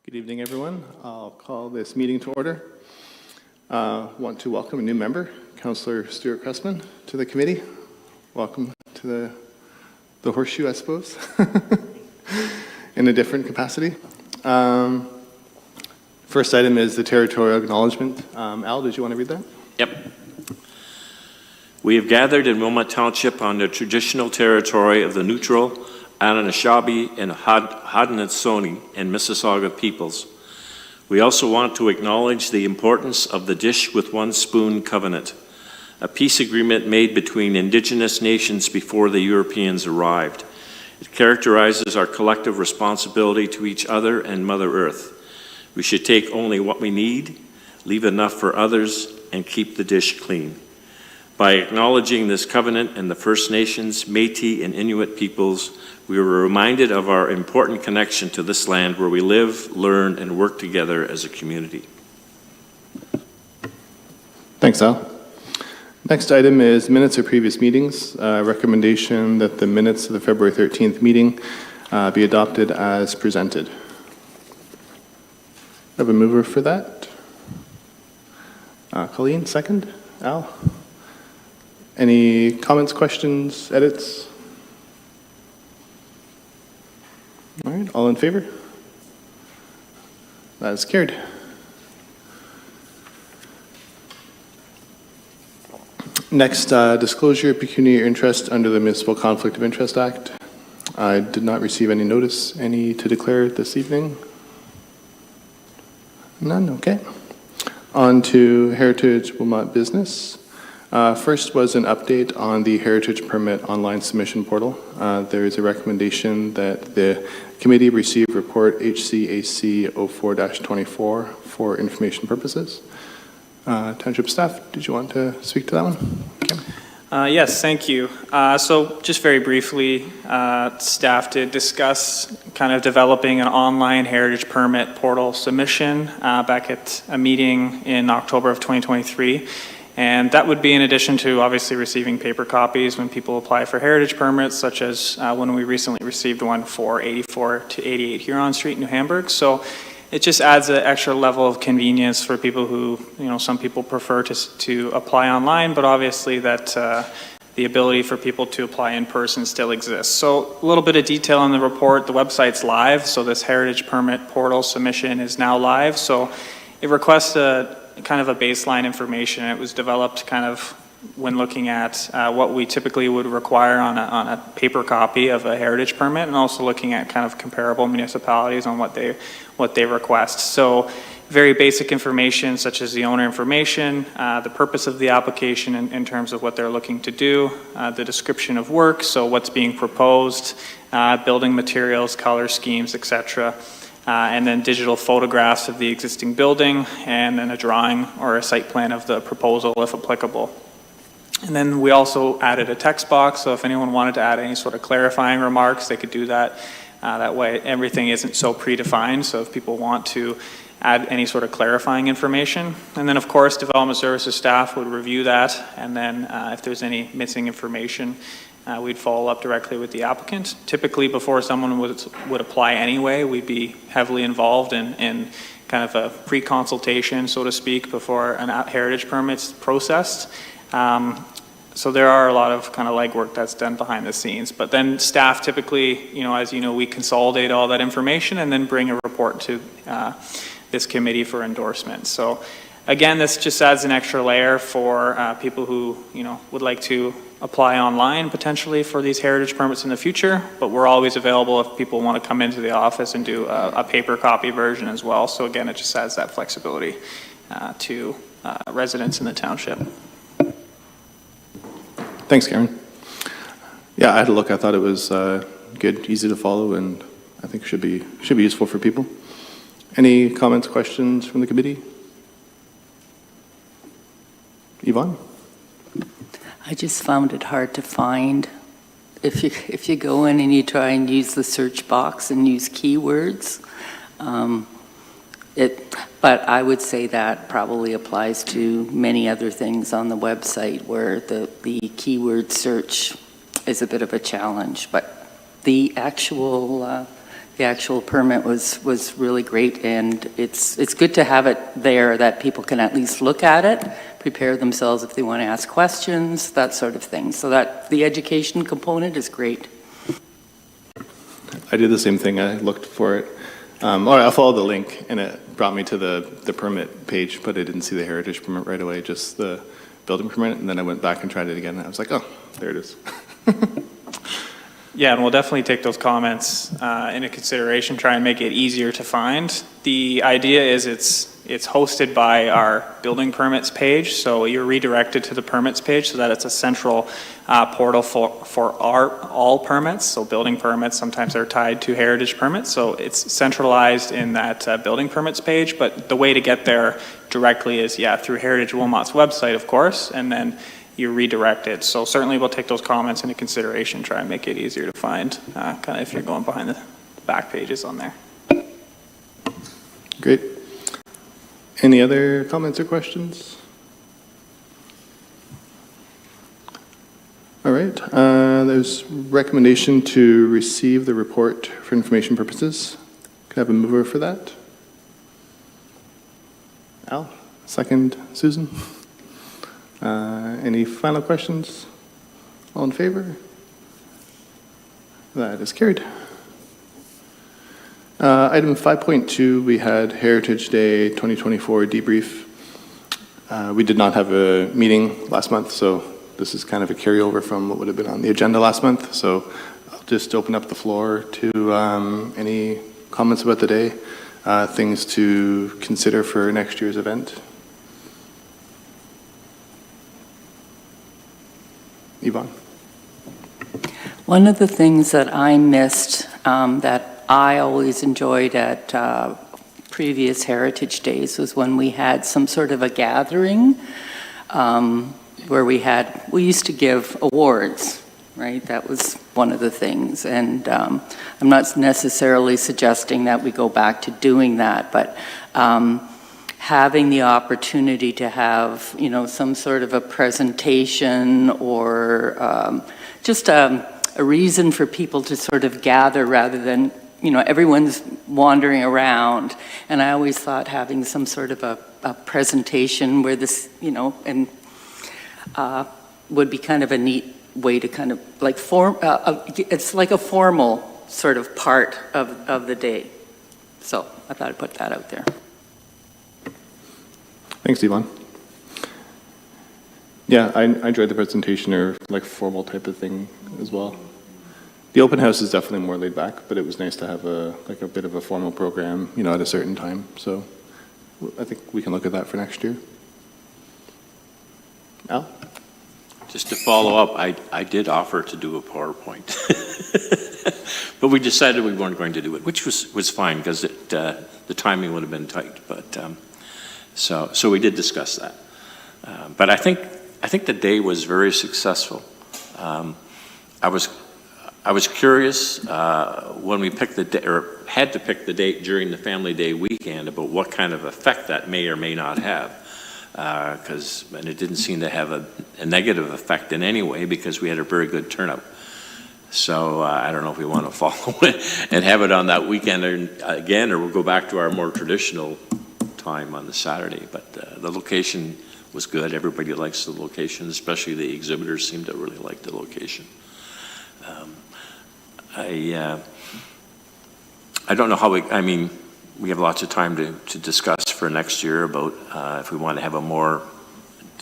Good evening, everyone. I'll call this meeting to order. Want to welcome a new member, Councillor Stuart Cressman, to the committee. Welcome to the horseshoe, I suppose, in a different capacity. First item is the territorial acknowledgement. Al, did you want to read that? Yep. We have gathered in Wilmot Township on the traditional territory of the neutral Anishinaabe and Haudenosaunee and Mississauga peoples. We also want to acknowledge the importance of the Dish with One Spoon Covenant, a peace agreement made between Indigenous nations before the Europeans arrived. It characterizes our collective responsibility to each other and Mother Earth. We should take only what we need, leave enough for others, and keep the dish clean. By acknowledging this covenant and the First Nations, Métis, and Inuit peoples, we were reminded of our important connection to this land where we live, learn, and work together as a community. Thanks, Al. Next item is minutes of previous meetings. Recommendation that the minutes of the February 13th meeting be adopted as presented. I have a mover for that. Colleen, second. Al? Any comments, questions, edits? All right, all in favor? That is carried. Next, disclosure of pecuniary interest under the Municipal Conflict of Interest Act. I did not receive any notice, any to declare this evening. None, okay. On to Heritage Wilmot business. First was an update on the Heritage Permit online submission portal. There is a recommendation that the committee receive report HCAC 04-24 for information purposes. Township staff, did you want to speak to that one? Okay. Yes, thank you. So just very briefly, staff did discuss kind of developing an online heritage permit portal submission back at a meeting in October of 2023. And that would be in addition to obviously receiving paper copies when people apply for heritage permits, such as when we recently received one for 84 to 88 Huron Street, New Hamburg. So it just adds an extra level of convenience for people who, some people prefer to apply online, but obviously that the ability for people to apply in person still exists. So a little bit of detail on the report. The website's live, so this heritage permit portal submission is now live. So it requests a kind of a baseline information. It was developed kind of when looking at what we typically would require on a paper copy of a heritage permit, and also looking at kind of comparable municipalities on what they request. So very basic information such as the owner information, the purpose of the application in terms of what they're looking to do, the description of work, so what's being proposed, building materials, color schemes, etc. And then digital photographs of the existing building, and then a drawing or a site plan of the proposal if applicable. And then we also added a text box, so if anyone wanted to add any sort of clarifying remarks, they could do that. That way everything isn't so predefined, so if people want to add any sort of clarifying information. And then of course Development Services staff would review that, and then if there's any missing information, we'd follow up directly with the applicant. Typically, before someone would apply anyway, we'd be heavily involved in kind of a pre-consultation, so to speak, before an heritage permit's processed. So there are a lot of kind of legwork that's done behind the scenes. But then staff typically, as you know, we consolidate all that information and then bring a report to this committee for endorsement. So again, this just adds an extra layer for people who, would like to apply online potentially for these heritage permits in the future, but we're always available if people want to come into the office and do a paper copy version as well. So again, it just adds that flexibility to residents in the township. Thanks, Karen. Yeah, I had a look. I thought it was good, easy to follow, and I think should be useful for people. Any comments, questions from the committee? Yvonne? I just found it hard to find. If you go in and you try and use the search box and use keywords, but I would say that probably applies to many other things on the website where the keyword search is a bit of a challenge. But the actual the actual permit was really great, and it's good to have it there that people can at least look at it, prepare themselves if they want to ask questions, that sort of thing. So that the education component is great. I did the same thing. I looked for it. Or I followed the link, and it brought me to the permit page, but I didn't see the heritage permit right away, just the building permit, and then I went back and tried it again, and I was like, oh, there it is. Yeah, and we'll definitely take those comments into consideration, try and make it easier to find. The idea is it's hosted by our building permits page, so you're redirected to the permits page so that it's a central portal for all permits. So building permits, sometimes they're tied to heritage permits, so it's centralized in that building permits page, but the way to get there directly is, yeah, through Heritage Wilmot's website, of course, and then you're redirected. So certainly we'll take those comments into consideration, try and make it easier to find, kind of if you're going behind the back pages on there. Great. Any other comments or questions? All right. There's recommendation to receive the report for information purposes. Could I have a mover for that? Al? Second, Susan? Any final questions? All in favor? That is carried. Item 5.2, we had Heritage Day 2024 debrief. We did not have a meeting last month, so this is kind of a carryover from what would have been on the agenda last month. So I'll just open up the floor to any comments about the day, things to consider for next year's event. Yvonne. One of the things that I missed that I always enjoyed at previous Heritage Days was when we had some sort of a gathering where we used to give awards, right? That was one of the things. And I'm not necessarily suggesting that we go back to doing that, but having the opportunity to have, some sort of a presentation or just a reason for people to sort of gather rather than, everyone's wandering around. And I always thought having some sort of a presentation where this, would be kind of a neat way to kind of like it's like a formal sort of part of the day. So I thought I'd put that out there. Thanks, Yvonne. Yeah, I enjoyed the presentation or like formal type of thing as well. The open house is definitely more laid back, but it was nice to have a bit of a formal program, at a certain time. So I think we can look at that for next year. Al? Just to follow up, I did offer to do a PowerPoint. But we decided we weren't going to do it, which was fine because the timing would have been tight. But so we did discuss that. But I think the day was very successful. I was curious when we picked the day, or had to pick the date during the Family Day weekend, about what kind of effect that may or may not have. And it didn't seem to have a negative effect in any way because we had a very good turnout. So I don't know if we want to follow it and have it on that weekend again, or we'll go back to our more traditional time on the Saturday. But the location was good. Everybody likes the location, especially the exhibitors seem to really like the location. I don't know how we have lots of time to discuss for next year about if we want to have a more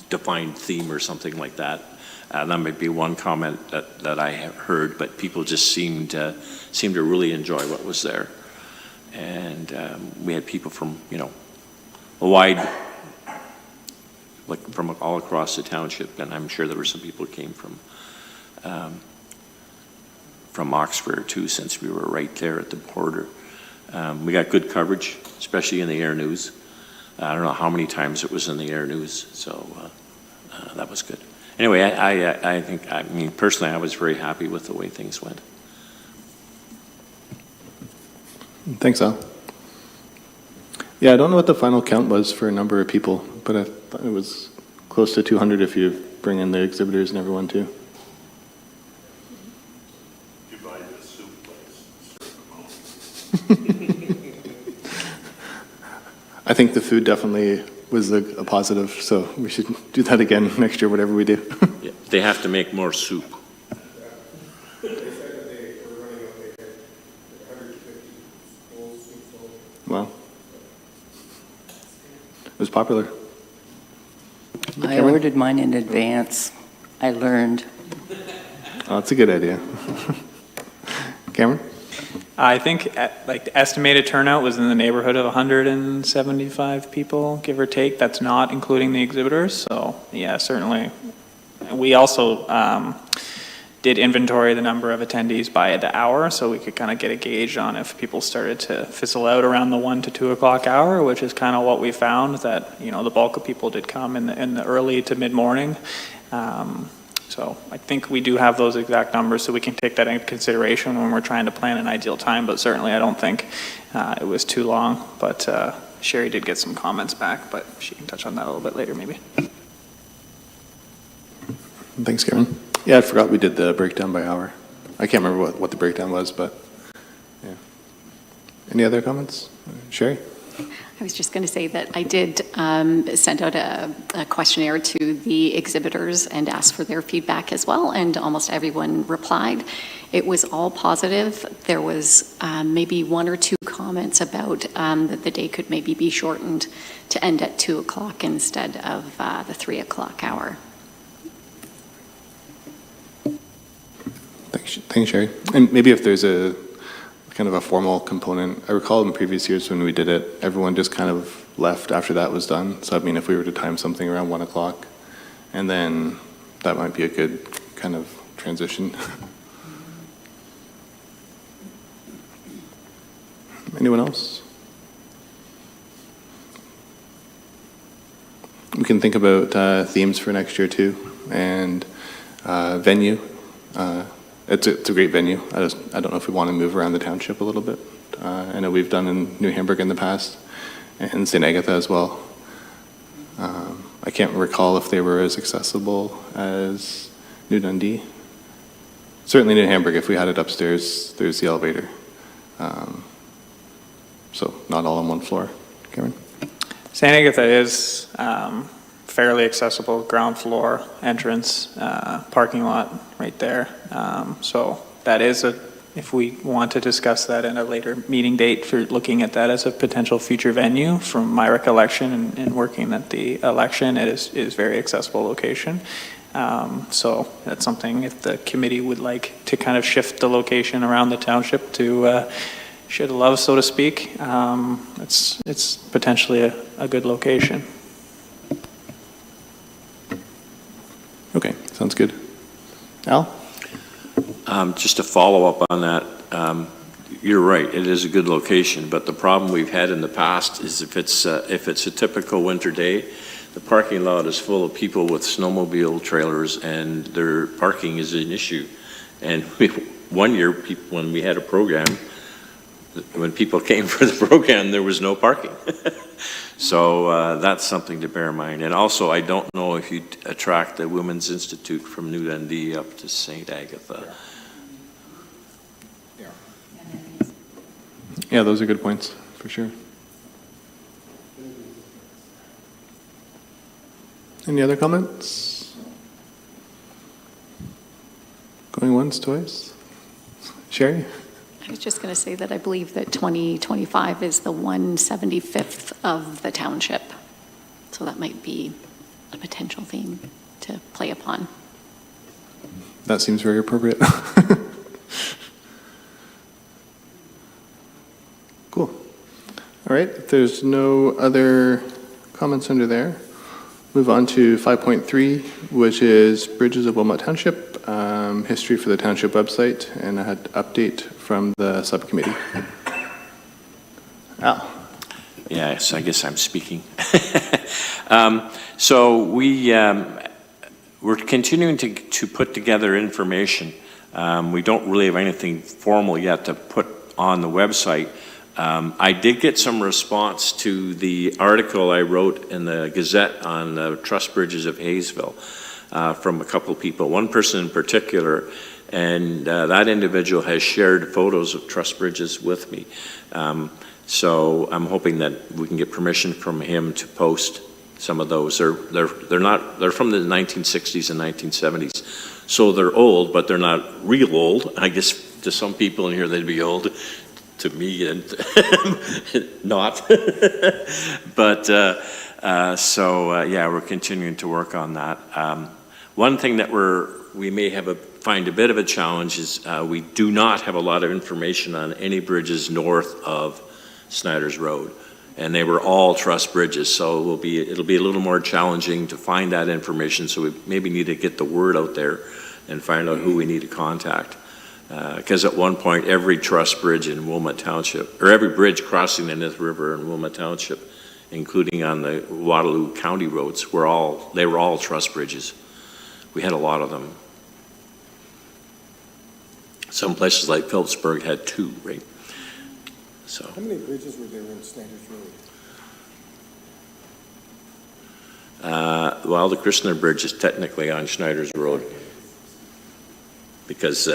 defined theme or something like that. That might be one comment that I have heard, but people just seemed to really enjoy what was there. And we had people from, a wide, like from all across the township, and I'm sure there were some people who came from Oxford too, since we were right there at the border. We got good coverage, especially in the Air News. I don't know how many times it was in the Air News, so that was good. Anyway, I think, personally, I was very happy with the way things went. Thanks, Al. Yeah, I don't know what the final count was for a number of people, but I thought it was close to 200 if you bring in the exhibitors and everyone too. I think the food definitely was a positive, so we should do that again next year, whatever we do. Yeah, they have to make more soup. Well, it was popular. I ordered mine in advance. I learned. Oh, that's a good idea. Cameron? I think like the estimated turnout was in the neighborhood of 175 people, give or take. That's not including the exhibitors. So yeah, certainly. We also did inventory the number of attendees by the hour, so we could kind of get a gauge on if people started to fizzle out around the 1 to 2 o'clock hour, which is kind of what we found, that the bulk of people did come in the early to mid morning. So I think we do have those exact numbers, so we can take that into consideration when we're trying to plan an ideal time, but certainly I don't think it was too long. But Sherry did get some comments back, but she can touch on that a little bit later maybe. Thanks, Cameron. Yeah, I forgot we did the breakdown by hour. I can't remember what the breakdown was, but yeah. Any other comments? Sherry? I was just going to say that I did send out a questionnaire to the exhibitors and asked for their feedback as well, and almost everyone replied. It was all positive. There was maybe 1 or 2 comments about that the day could maybe be shortened to end at 2 o'clock instead of the 3 o'clock hour. Thanks, Sherry. And maybe if there's a kind of a formal component, I recall in previous years when we did it, everyone just kind of left after that was done. So I mean, if we were to time something around 1 o'clock, and then that might be a good kind of transition. Anyone else? We can think about themes for next year too, and venue. It's a great venue. I don't know if we want to move around the township a little bit. I know we've done in New Hamburg in the past, and St. Agatha as well. I can't recall if they were as accessible as New Dundee. Certainly New Hamburg, if we had it upstairs, there's the elevator. So not all on one floor. Cameron? St. Agatha is fairly accessible, ground floor entrance, parking lot right there. So that is if we want to discuss that in a later meeting date, for looking at that as a potential future venue, from my recollection and working at the election, it is very accessible location. So that's something, if the committee would like to kind of shift the location around the township to should love, so to speak, it's potentially a good location. Okay, sounds good. Al? Just to follow up on that, you're right, it is a good location, but the problem we've had in the past is if it's a typical winter day, the parking lot is full of people with snowmobile trailers, and their parking is an issue. And one year, when we had a program, when people came for the program, there was no parking. So that's something to bear in mind. And also, I don't know if you attract the Women's Institute from New Dundee up to St. Agatha. Yeah, those are good points, for sure. Any other comments? Going once, twice? Sherry? I was just going to say that I believe that 2025 is the 175th of the township. So that might be a potential theme to play upon. That seems very appropriate. Cool. All right, if there's no other comments under there, move on to 5.3, which is Bridges of Wilmot Township, history for the township website, and I had update from the subcommittee. Al. Yes, I guess I'm speaking. So we're continuing to put together information. We don't really have anything formal yet to put on the website. I did get some response to the article I wrote in the Gazette on the truss bridges of Hayesville from a couple of people. One person in particular And that individual has shared photos of truss bridges with me. So I'm hoping that we can get permission from him to post some of those. They're from the 1960s and 1970s. So they're old, but they're not real old. I guess to some people in here they'd be old. To me, and not. But yeah, we're continuing to work on that. One thing that we may find a bit of a challenge is we do not have a lot of information on any bridges north of Snyder's Road, and they were all truss bridges. So it'll be a little more challenging to find that information. So we maybe need to get the word out there and find out who we need to contact. Because at one point, every truss bridge in Wilmot Township, or every bridge crossing the Nith River in Wilmot Township, including on the Waterloo County roads, they were all truss bridges. We had a lot of them. Some places like Phillipsburg had 2, right? So. How many bridges were there in Snyder's Road? Well, the Christner Bridge is technically on Schneider's Road. Because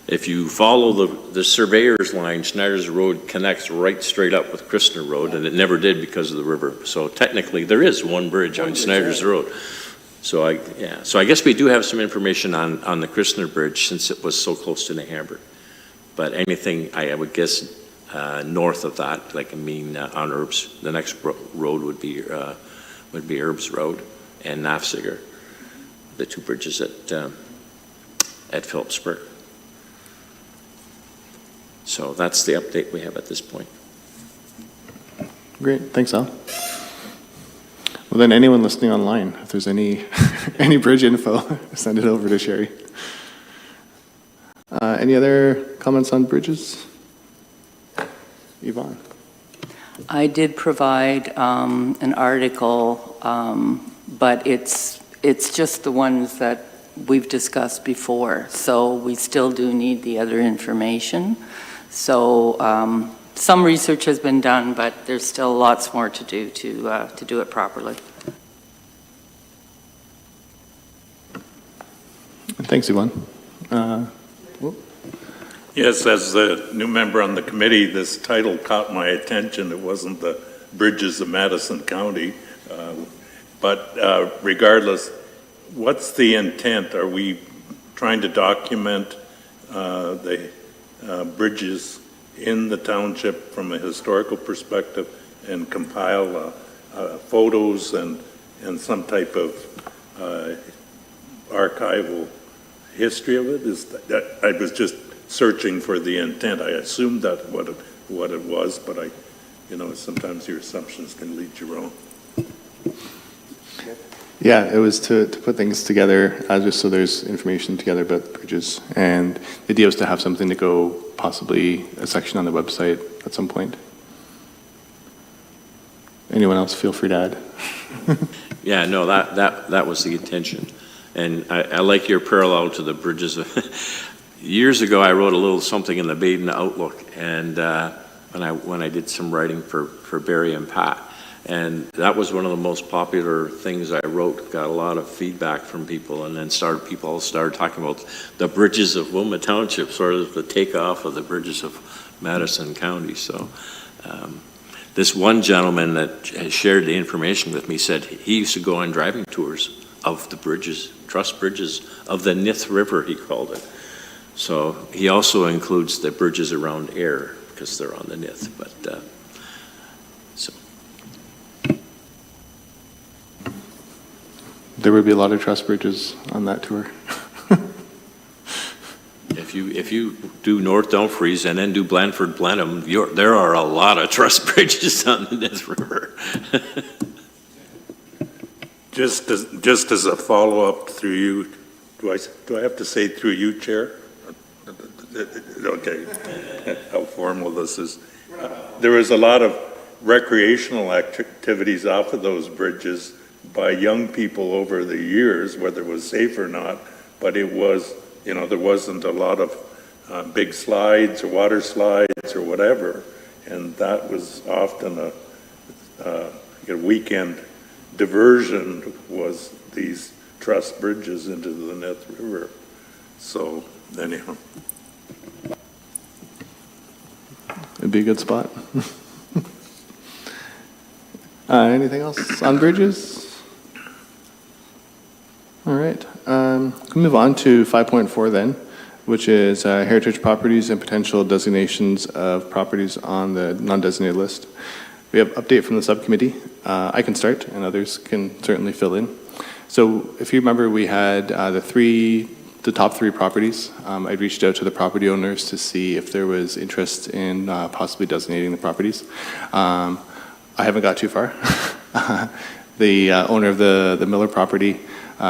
if you follow the surveyor's line, Schneider's Road connects right straight up with Christner Road, and it never did because of the river. So technically, there is one bridge on Schneider's Road. So I guess we do have some information on the Christner Bridge since it was so close to New Hamburg. But anything, I would guess, north of that, like on Herbs, the next road would be Herbs Road and Nafziger, the 2 bridges at Phillipsburg. So that's the update we have at this point. Great, thanks, Al. Well, then anyone listening online, if there's any bridge info, send it over to Sherry. Any other comments on bridges? Yvonne? I did provide an article, but it's just the ones that we've discussed before, so we still do need the other information. So some research has been done, but there's still lots more to do to do it properly. Thanks, Yvonne. Yes, as the new member on the committee, this title caught my attention. It wasn't the Bridges of Madison County, but regardless, what's the intent? Are we trying to document the bridges in the township from a historical perspective and compile photos and some type of archival history of it? Is that, I was just searching for the intent. I assumed that what it was, but sometimes your assumptions can lead you wrong. Yeah, it was to put things together, just so there's information together about the bridges. And the idea was to have something to go, possibly a section on the website at some point. Anyone else feel free to add? Yeah, no, that was the intention. And I like your parallel to the bridges. Years ago, I wrote a little something in the Baden Outlook, and when I did some writing for Barry and Pat. And that was one of the most popular things I wrote. Got a lot of feedback from people, and then people started talking about the bridges of Wilmot Township, sort of the takeoff of the bridges of Madison County. So this one gentleman that shared the information with me said he used to go on driving tours of the bridges, truss bridges of the Nith River, he called it. So he also includes the bridges around Ayr because they're on the Nith. But so. There would be a lot of truss bridges on that tour. If you do North Dumfries and then do Blandford Blenheim, there are a lot of truss bridges on the Nith River. Just as a follow-up through you, do I have to say through you, Chair? Okay, how formal this is. There was a lot of recreational activities off of those bridges by young people over the years, whether it was safe or not, but it was, there wasn't a lot of big slides or water slides or whatever, and that was often a weekend diversion, was these truss bridges into the Nith River. So anyhow. It'd be a good spot. Anything else on bridges? All right. Can we move on to 5.4 then, which is heritage properties and potential designations of properties on the non-designated list. We have update from the subcommittee. I can start, and others can certainly fill in. So if you remember, we had the top three properties. I'd reached out to the property owners to see if there was interest in possibly designating the properties. I haven't got too far. The owner of the Miller property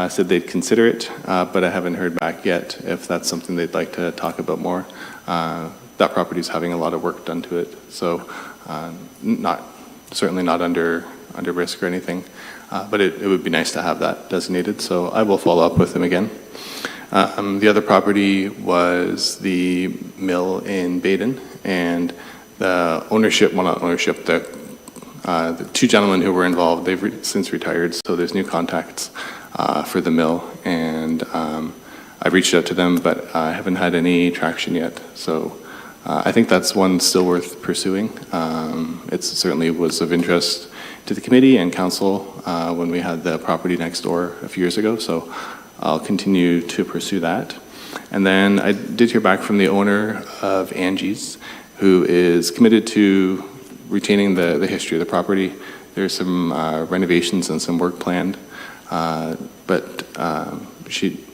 said they'd consider it, but I haven't heard back yet if that's something they'd like to talk about more. That property is having a lot of work done to it, so certainly not under risk or anything, but it would be nice to have that designated, so I will follow up with them again. The other property was the mill in Baden, and the two gentlemen who were involved, they've since retired, so there's new contacts for the mill, and I've reached out to them, but I haven't had any traction yet, so I think that's one still worth pursuing. It certainly was of interest to the committee and council when we had the property next door a few years ago, so I'll continue to pursue that. And then I did hear back from the owner of Angie's, who is committed to retaining the history of the property. There's some renovations and some work planned, but she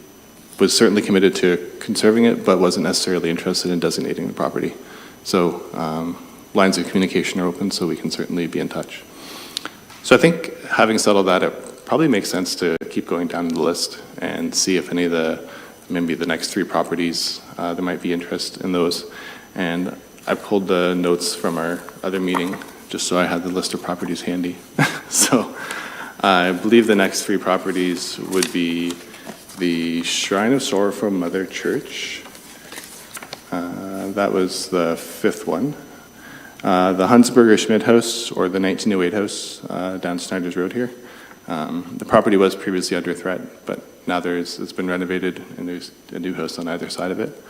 was certainly committed to conserving it, but wasn't necessarily interested in designating the property. So lines of communication are open, so we can certainly be in touch. So I think having settled that, it probably makes sense to keep going down the list and see if any of maybe the next three properties, there might be interest in those. And I pulled the notes from our other meeting just so I had the list of properties handy. So I believe the next three properties would be the Shrine of Sorrowful Mother Church. That was the fifth one. The Hunsberger Schmidt House, or the 1908 house down Snyder's Road here. The property was previously under threat, but now it's been renovated and there's a new house on either side of it.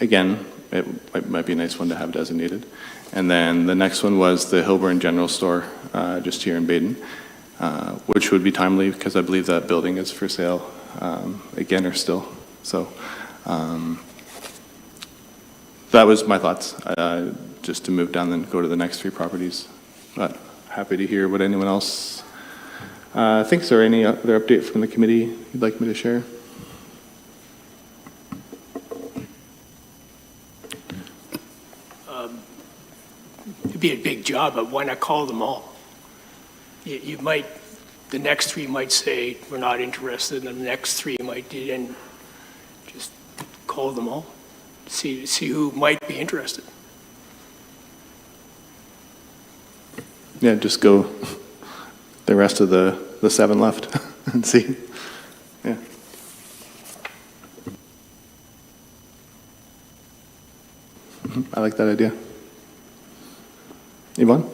Again, it might be a nice one to have designated. And then the next one was the Hilburn General Store, just here in Baden, which would be timely because I believe that building is for sale again or still. So that was my thoughts, just to move down and go to the next three properties. But happy to hear what anyone else thinks. Is there any other update from the committee you'd like me to share? It'd be a big job, but why not call them all? You might, the next three might say, we're not interested, and the next three might, and just call them all, see who might be interested. Yeah, just go the rest of the seven left and see. Yeah. I like that idea. Yvonne?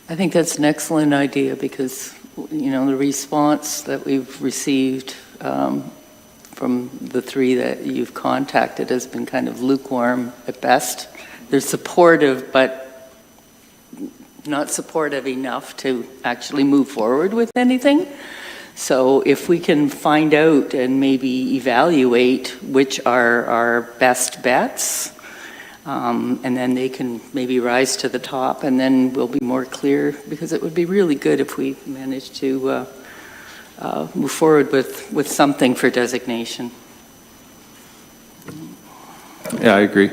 I think that's an excellent idea because, the response that we've received from the three that you've contacted has been kind of lukewarm at best. They're supportive, but not supportive enough to actually move forward with anything. So if we can find out and maybe evaluate which are our best bets, and then they can maybe rise to the top, and then we'll be more clear, because it would be really good if we managed to move forward with something for designation. Yeah, I agree.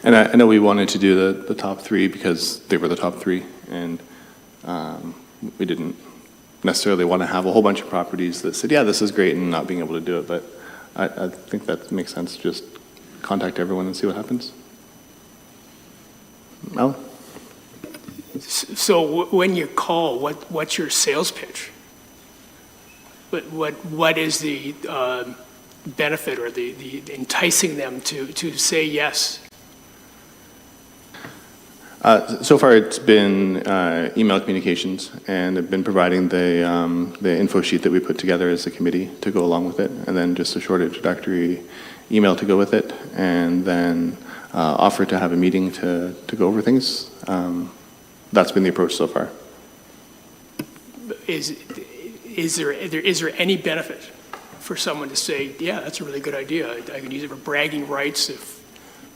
And I know we wanted to do the top three because they were the top three, and we didn't necessarily want to have a whole bunch of properties that said, yeah, this is great, and not being able to do it. But I think that makes sense. Just contact everyone and see what happens. Mel? So when you call, what's your sales pitch? What is the benefit or the enticing them to say yes? So far, it's been email communications, and I've been providing the info sheet that we put together as a committee to go along with it, and then just a short introductory email to go with it, and then offer to have a meeting to go over things. That's been the approach so far. Is there any benefit for someone to say, yeah, that's a really good idea, I can use it for bragging rights? If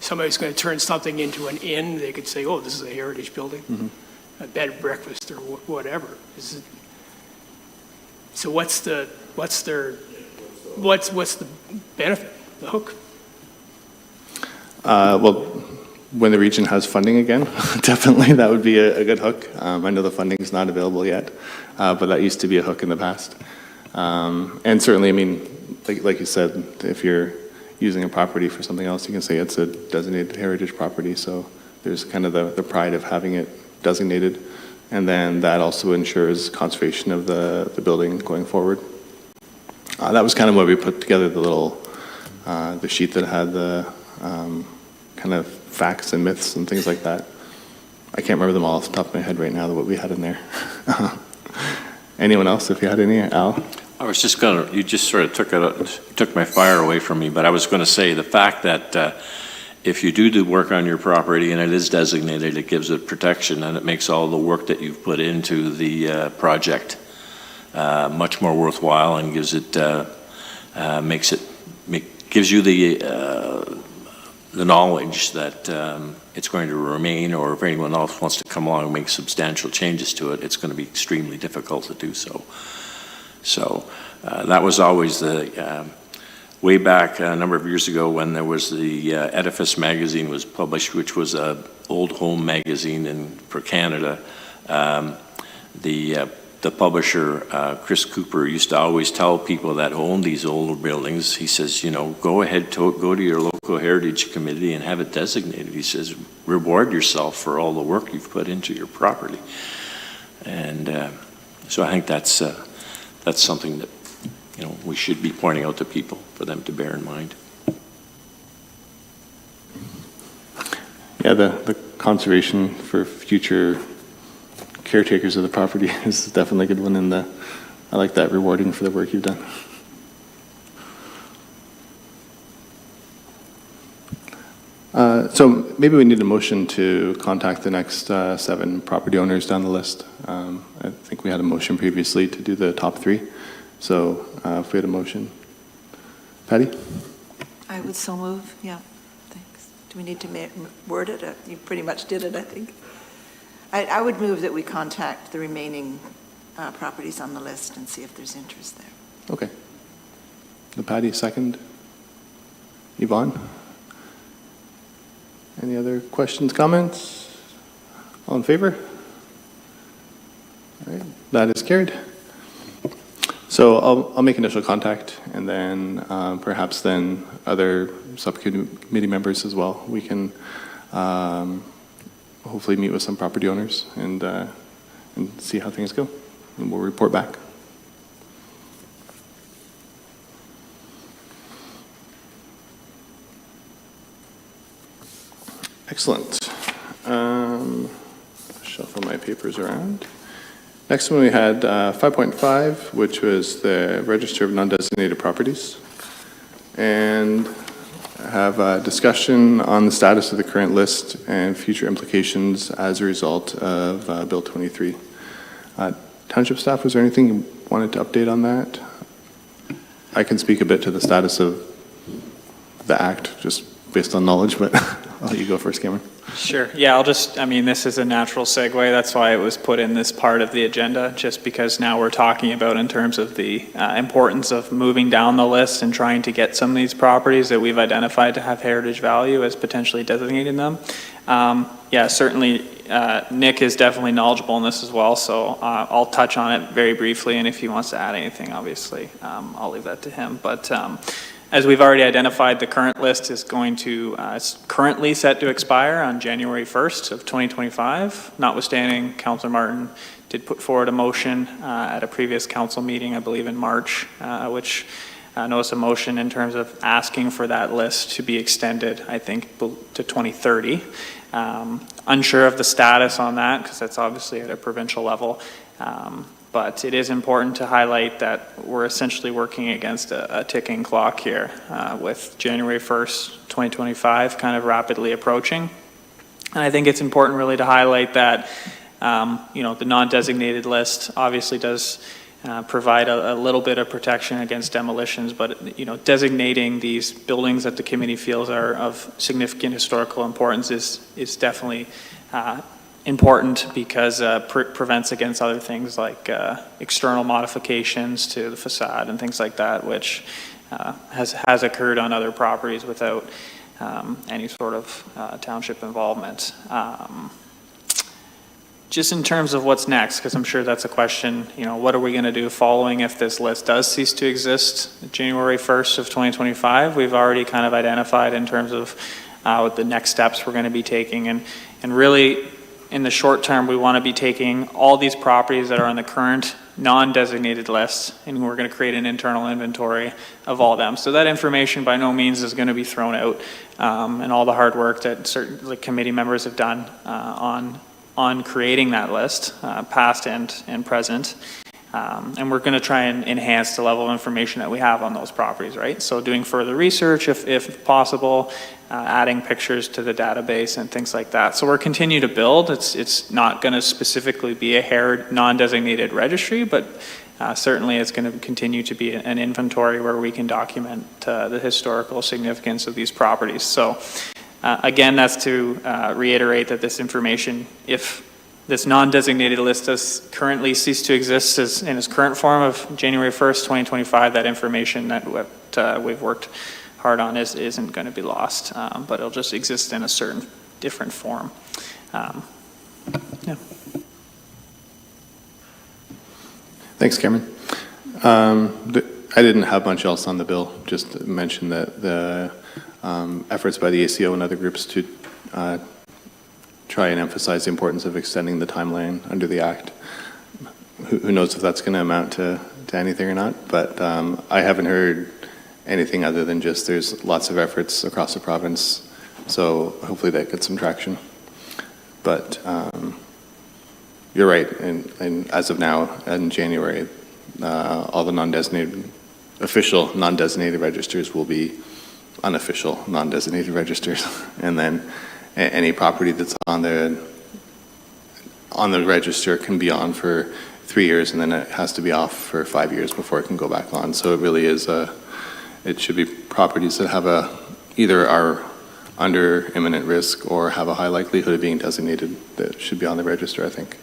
somebody's going to turn something into an inn, they could say, oh, this is a heritage building, a bed and breakfast or whatever. So what's the benefit, the hook? Well, when the region has funding again, definitely that would be a good hook. I know the funding is not available yet, but that used to be a hook in the past. And certainly, I mean, like you said, if you're using a property for something else, you can say it's a designated heritage property. So there's kind of the pride of having it designated. And then that also ensures conservation of the building going forward. That was kind of why we put together the little, the sheet that had the kind of facts and myths and things like that. I can't remember them all off the top of my head right now, what we had in there. Anyone else, if you had any? Al? I was just going to, you just sort of took my fire away from me, but I was going to say the fact that if you do work on your property and it is designated, it gives it protection and it makes all the work that you've put into the project much more worthwhile and gives it, gives you the knowledge that it's going to remain, or if anyone else wants to come along and make substantial changes to it, it's going to be extremely difficult to do so. So that was always the, way back a number of years ago when there was the Edifice magazine was published, which was a old home magazine for Canada. The publisher, Chris Cooper, used to always tell people that own these old buildings, he says, you know, go ahead, go to your local heritage committee and have it designated. He says, reward yourself for all the work you've put into your property. And so I think that's something that, you know, we should be pointing out to people for them to bear in mind. Yeah, the conservation for future caretakers of the property is definitely a good one, and I like that, rewarding for the work you've done. So maybe we need a motion to contact the next 7 property owners down the list. I think we had a motion previously to do the top 3. So if we had a motion. Patty? I would so move, yeah, thanks. Do we need to word it? You pretty much did it, I think. I would move that we contact the remaining properties on the list and see if there's interest there. Okay. The Patty, second. Yvonne? Any other questions, comments? All in favor? All right, that is carried. So I'll make initial contact, and then perhaps then other subcommittee members as well. We can hopefully meet with some property owners and see how things go, and we'll report back. Excellent. Shuffle my papers around. Next one we had 5.5, which was the Register of Non-Designated Properties. And have a discussion on the status of the current list and future implications as a result of Bill 23. Township staff, was there anything you wanted to update on that? I can speak a bit to the status of the act, just based on knowledge, but I'll let you go first, Cameron. Sure. Yeah, I mean, this is a natural segue. That's why it was put in this part of the agenda, just because now we're talking about in terms of the importance of moving down the list and trying to get some of these properties that we've identified to have heritage value as potentially designating them. Yeah, certainly Nick is definitely knowledgeable in this as well, so I'll touch on it very briefly, and if he wants to add anything, obviously, I'll leave that to him. But as we've already identified, the current list is going to, it's currently set to expire on January 1st of 2025, notwithstanding Councillor Martin did put forward a motion at a previous council meeting, I believe in March, which notice a motion in terms of asking for that list to be extended, I think, to 2030. Unsure of the status on that, because that's obviously at a provincial level. But it is important to highlight that we're essentially working against a ticking clock here with January 1st, 2025 kind of rapidly approaching. And I think it's important really to highlight that, the non-designated list obviously does provide a little bit of protection against demolitions, but, designating these buildings that the committee feels are of significant historical importance is definitely important because prevents against other things like external modifications to the facade and things like that, which has occurred on other properties without any sort of township involvement. Just in terms of what's next, because I'm sure that's a question, what are we going to do following if this list does cease to exist January 1st of 2025? We've already kind of identified in terms of what the next steps we're going to be taking. And really, in the short term, we want to be taking all these properties that are on the current non-designated list, and we're going to create an internal inventory of all them. So that information by no means is going to be thrown out, and all the hard work that certain committee members have done on creating that list, past and present. And we're going to try and enhance the level of information that we have on those properties, right? So doing further research if possible, adding pictures to the database and things like that. So we're continue to build. It's not going to specifically be a non-designated registry, but certainly it's going to continue to be an inventory where we can document the historical significance of these properties. So again, that's to reiterate that this information, if this non-designated list does currently cease to exist in its current form of January 1st, 2025, that information that we've worked hard on isn't going to be lost, but it'll just exist in a certain different form. Yeah. Thanks, Cameron. I didn't have much else on the bill, just to mention that the efforts by the ACO and other groups to try and emphasize the importance of extending the timeline under the Act. Who knows if that's going to amount to anything or not, but I haven't heard anything other than just there's lots of efforts across the province, so hopefully that gets some traction. But you're right, and as of now, in January, all the official non-designated registers will be unofficial non-designated registers, and then any property that's on the register can be on for 3 years, and then it has to be off for 5 years before it can go back on. So it really is it should be properties that have either are under imminent risk or have a high likelihood of being designated that should be on the register, I think.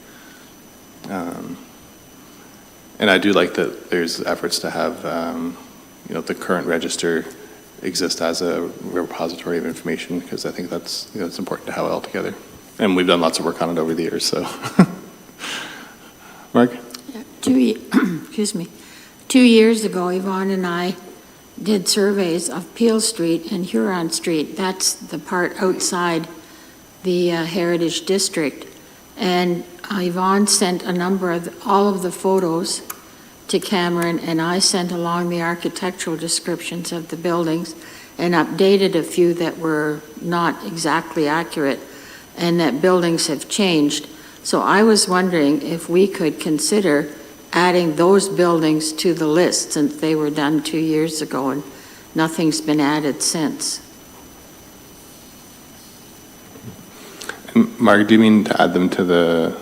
And I do like that there's efforts to have the current register exist as a repository of information, because I think that's it's important to have it all together. And we've done lots of work on it over the years, so. Mark? Yeah, excuse me. 2 years ago, Yvonne and I did surveys of Peel Street and Huron Street. That's the part outside the Heritage District. And Yvonne sent all of the photos to Cameron, and I sent along the architectural descriptions of the buildings and updated a few that were not exactly accurate and that buildings have changed. So I was wondering if we could consider adding those buildings to the list, since they were done 2 years ago and nothing's been added since. Mark, do you mean to add them to the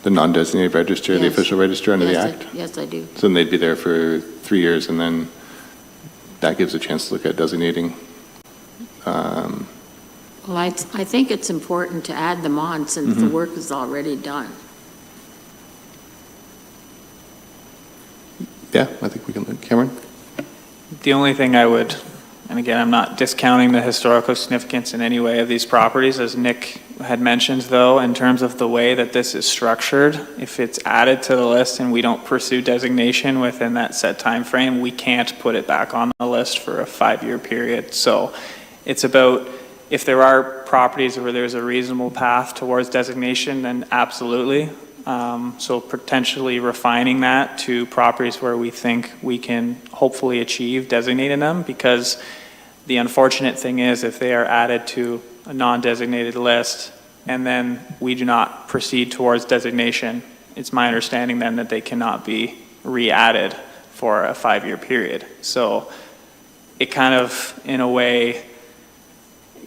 non-designated register, Yes. the official register under the Yes, Act? Yes, I do. So then they'd be there for 3 years, and then that gives a chance to look at designating. Well, I think it's important to add them on since the work is already done. Yeah, I think we can. Cameron? The only thing I would, and again, I'm not discounting the historical significance in any way of these properties, as Nick had mentioned, though, in terms of the way that this is structured, if it's added to the list and we don't pursue designation within that set time frame, we can't put it back on the list for a 5-year period. So it's about, if there are properties where there's a reasonable path towards designation, then absolutely. So potentially refining that to properties where we think we can hopefully achieve designating them, because the unfortunate thing is if they are added to a non-designated list and then we do not proceed towards designation it's my understanding then that they cannot be re-added for a 5-year period. So it kind of, in a way,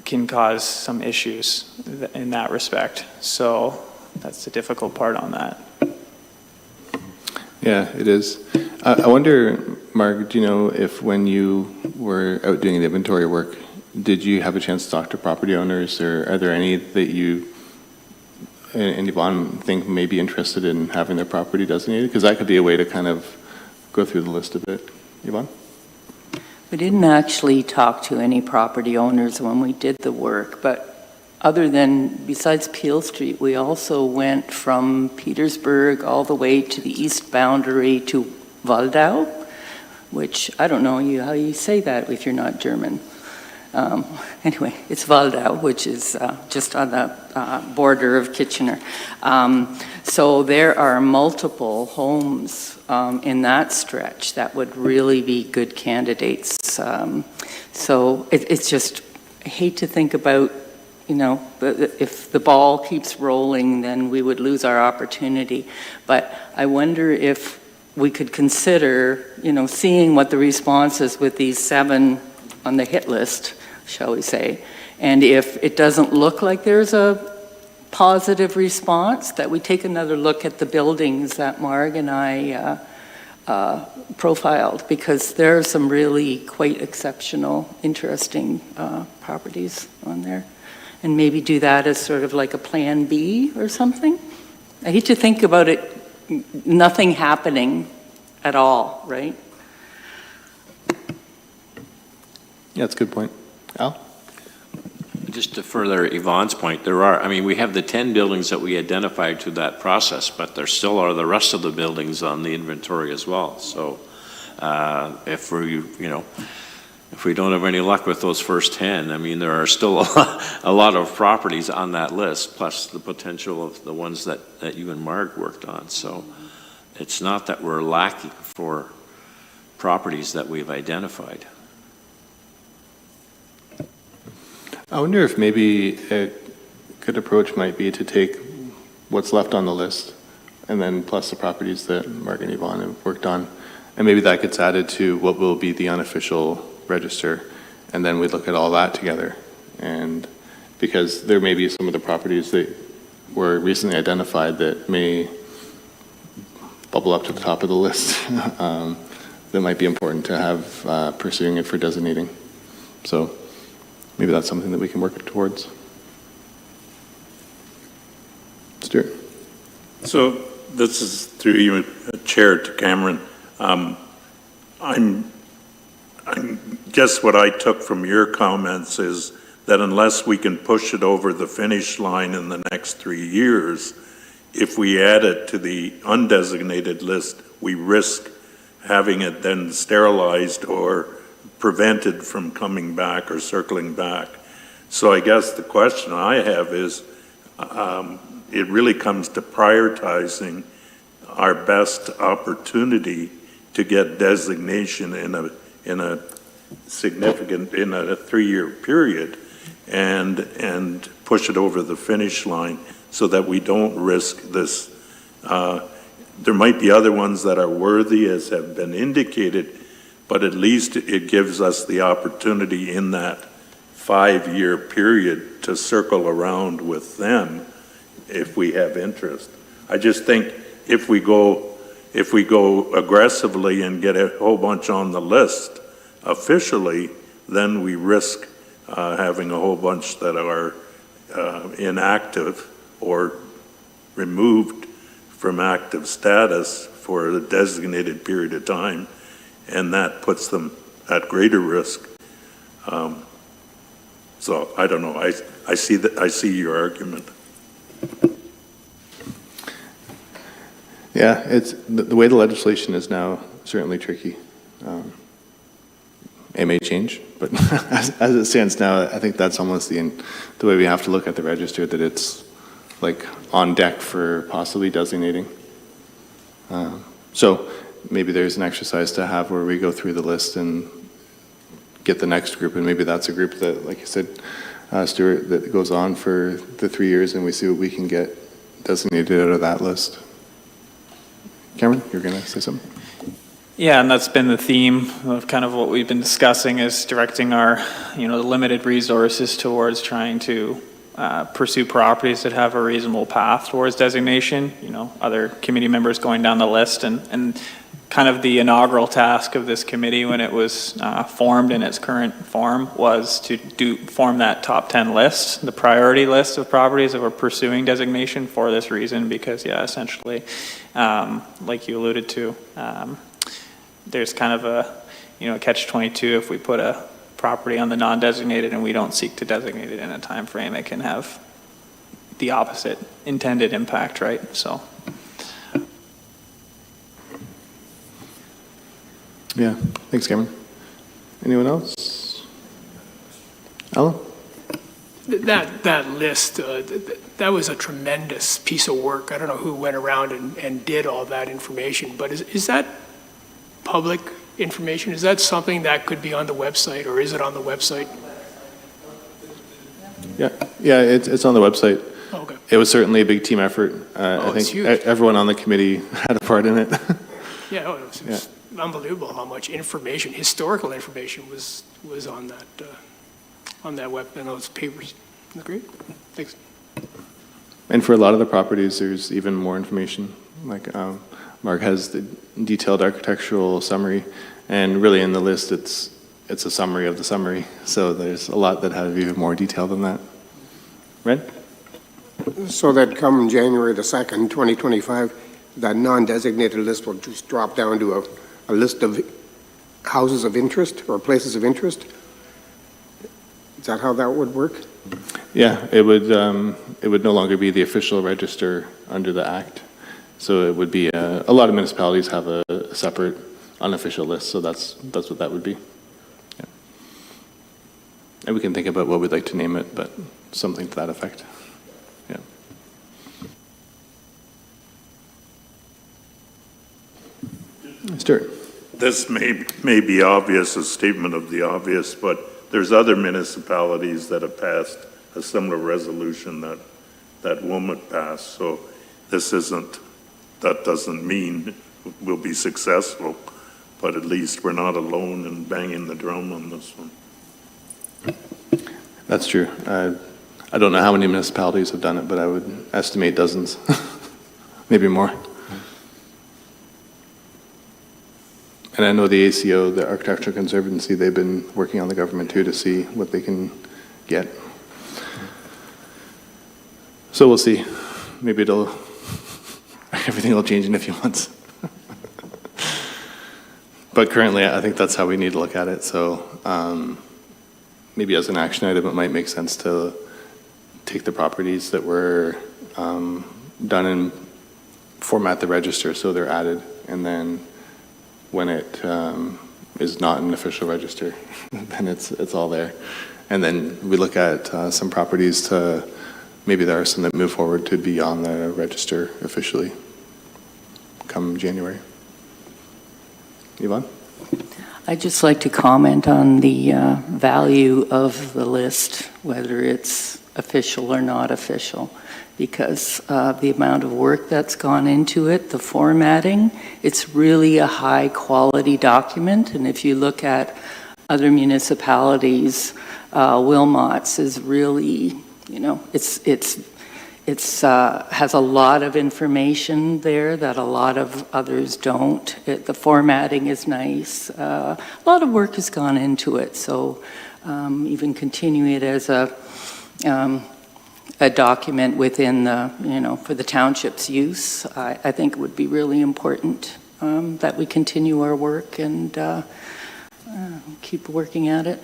can cause some issues in that respect. So that's the difficult part on that. Yeah, it is. I wonder, Mark, do you know if when you were out doing the inventory work, did you have a chance to talk to property owners, or are there any that you and Yvonne think may be interested in having their property designated? Because that could be a way to kind of go through the list a bit. Yvonne? We didn't actually talk to any property owners when we did the work, but besides Peel Street, we also went from Petersburg all the way to the east boundary to Waldau, which I don't know how you say that if you're not German. Anyway, it's Waldau, which is just on the border of Kitchener. So there are multiple homes in that stretch that would really be good candidates. So it's just, I hate to think about, if the ball keeps rolling, then we would lose our opportunity. But I wonder if we could consider, seeing what the response is with these 7 on the hit list, shall we say, and if it doesn't look like there's a positive response, that we take another look at the buildings that Marg and I profiled, because there are some really quite exceptional, interesting properties on there. And maybe do that as sort of like a plan B or something. I hate to think about it, nothing happening at all, right? Yeah, that's a good point. Al? Just to further Yvonne's point, we have the 10 buildings that we identified through that process, but there still are the rest of the buildings on the inventory as well. So if we don't have any luck with those first 10, there are still a lot of properties on that list, plus the potential of the ones that you and Marg worked on. So it's not that we're lacking for properties that we've identified. I wonder if maybe a good approach might be to take what's left on the list, and then plus the properties that Mark and Yvonne have worked on, and maybe that gets added to what will be the unofficial register, and then we look at all that together. And because there may be some of the properties that were recently identified that may bubble up to the top of the list that might be important to have pursuing it for designating. So maybe that's something that we can work towards. Stuart. So this is through you, Chair, to Cameron. Guess what I took from your comments is that unless we can push it over the finish line in the next 3 years, if we add it to the undesignated list, we risk having it then sterilized or prevented from coming back or circling back. So I guess the question I have is, it really comes to prioritizing our best opportunity to get designation in a significant, in a 3-year period, and push it over the finish line so that we don't risk this. There might be other ones that are worthy, as have been indicated, but at least it gives us the opportunity in that 5-year period to circle around with them if we have interest. I just think if we go aggressively and get a whole bunch on the list officially, then we risk having a whole bunch that are inactive or removed from active status for a designated period of time, and that puts them at greater risk. So I don't know. I see your argument. Yeah, it's the way the legislation is now certainly tricky. It may change, but as it stands now, I think that's almost the way we have to look at the register, that it's like on deck for possibly designating. So maybe there's an exercise to have where we go through the list and get the next group, and maybe that's a group that, like you said, Stuart, that goes on for the 3 years, and we see what we can get designated out of that list. Cameron, you're going to say something? Yeah, and that's been the theme of kind of what we've been discussing, is directing our, limited resources towards trying to pursue properties that have a reasonable path towards designation. Other committee members going down the list, and kind of the inaugural task of this committee when it was formed in its current form was to form that top 10 list, the priority list of properties that were pursuing designation for this reason, because essentially, like you alluded to, there's kind of a catch-22 if we put a property on the non-designated and we don't seek to designate it in a time frame, it can have the opposite intended impact, right? So. Yeah, thanks, Cameron. Anyone else? Alan? That list, that was a tremendous piece of work. I don't know who went around and did all that information, but is that public information? Is that something that could be on the website, or is it on the website? Yeah, it's on the website. Oh, okay. It was certainly a big team effort. I it's think huge. everyone on the committee had a part in it. Yeah, it was unbelievable how much information, historical information, was on that web and those papers. That's great. Thanks. And for a lot of the properties, there's even more information. Like Mark has the detailed architectural summary, and really in the list, it's a summary of the summary. So there's a lot that have even more detail than that. Red? So that come January the 2nd, 2025, that non-designated list will just drop down to a list of houses of interest or places of interest? Is that how that would work? Yeah, it would no longer be the official register under the Act. So it would be, a lot of municipalities have a separate unofficial list, so that's what that would be. Yeah. And we can think about what we'd like to name it, but something to that effect. Yeah. Stuart. This may be obvious, a statement of the obvious, but there's other municipalities that have passed a similar resolution that Wilmot passed. So that doesn't mean we'll be successful, but at least we're not alone in banging the drum on this one. That's true. I don't know how many municipalities have done it, but I would estimate dozens, maybe more. And I know the ACO, the Architectural Conservancy, they've been working on the government too to see what they can get. So we'll see. Maybe everything will change in a few months. But currently, I think that's how we need to look at it. So maybe as an action item, it might make sense to take the properties that were done and format the register so they're added, and then when it is not an official register, then it's all there. And then we look at some properties to, maybe there are some that move forward to be on the register officially come January. Yvonne? I'd just like to comment on the value of the list, whether it's official or not official, because the amount of work that's gone into it, the formatting, it's really a high quality document. And if you look at other municipalities, Wilmot's is really, it's has a lot of information there that a lot of others don't. The formatting is nice. A lot of work has gone into it. So even continuing it as a document within the, for the township's use, I think it would be really important that we continue our work and keep working at it.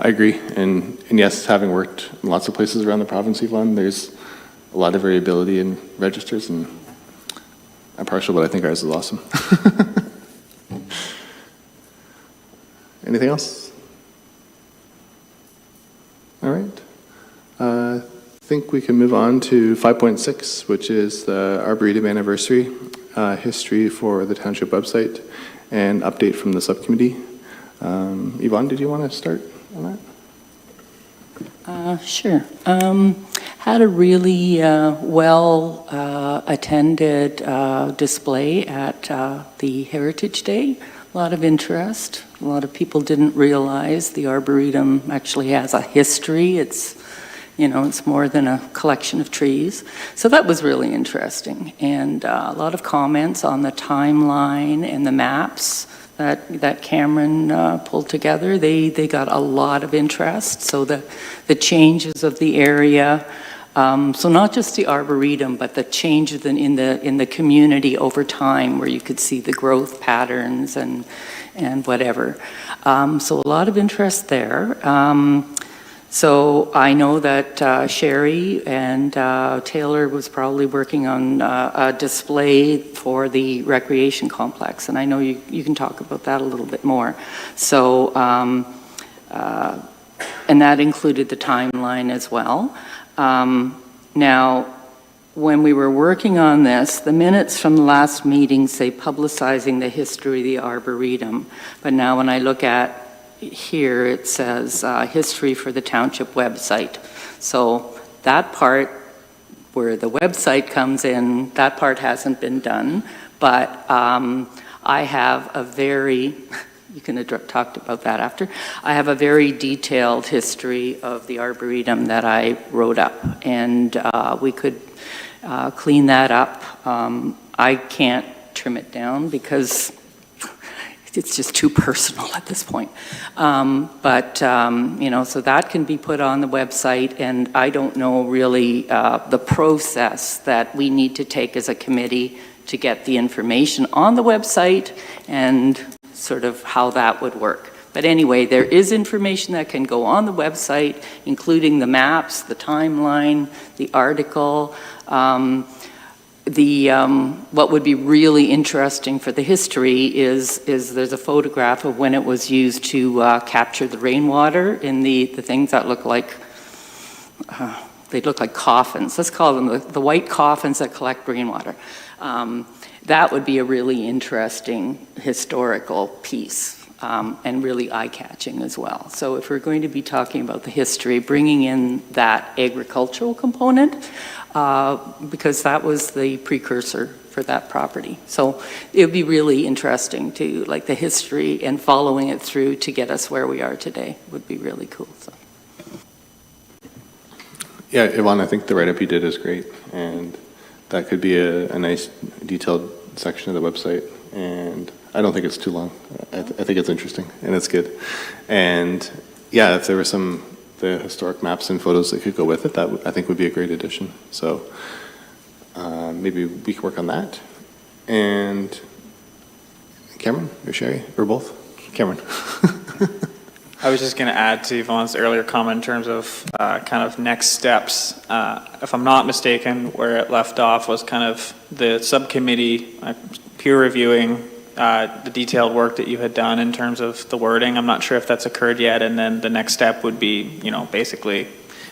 I agree, and yes, having worked in lots of places around the province, Yvonne, there's a lot of variability in registers, and I'm partial, but I think ours is awesome. Anything else? All right. I think we can move on to 5.6, which is the Arboretum anniversary, history for the township website, and update from the subcommittee. Yvonne, did you want to start on that? Sure. had a really well-attended display at the Heritage Day. A lot of interest. A lot of people didn't realize the Arboretum actually has a history. It's more than a collection of trees. So that was really interesting. And a lot of comments on the timeline and the maps that Cameron pulled together. They got a lot of interest. So the changes of the area, so not just the Arboretum, but the changes in the community over time, where you could see the growth patterns and whatever. So a lot of interest there. So I know that Sherry and Taylor was probably working on a display for the recreation complex, and I know you can talk about that a little bit more. So, and that included the timeline as well. Now, when we were working on this, the minutes from the last meeting say publicizing the history of the Arboretum, but now when I look at here, it says history for the township website. So that part where the website comes in, that part hasn't been done, but I have a very, you can talk about that after, I have a very detailed history of the Arboretum that I wrote up, and we could clean that up. I can't trim it down because it's just too personal at this point. So that can be put on the website, and I don't know really the process that we need to take as a committee to get the information on the website and sort of how that would work. But anyway, there is information that can go on the website, including the maps, the timeline, the article. What would be really interesting for the history is there's a photograph of when it was used to capture the rainwater in the things that look like, they look like coffins. Let's call them the white coffins that collect rainwater. That would be a really interesting historical piece. And really eye-catching as well. So if we're going to be talking about the history, bringing in that agricultural component, because that was the precursor for that property. So it would be really interesting to, like, the history and following it through to get us where we are today would be really cool. So. Yeah, Yvonne, I think the write-up you did is great, and that could be a nice detailed section of the website, and I don't think it's too long. I think it's interesting, and it's good. And yeah, if there were the historic maps and photos that could go with it, that I think would be a great addition. So maybe we could work on that. And Cameron or Sherry, or both? Cameron. I was just going to add to Yvonne's earlier comment in terms of kind of next steps. If I'm not mistaken, where it left off was kind of the subcommittee peer reviewing the detailed work that you had done in terms of the wording. I'm not sure if that's occurred yet, and then the next step would be, basically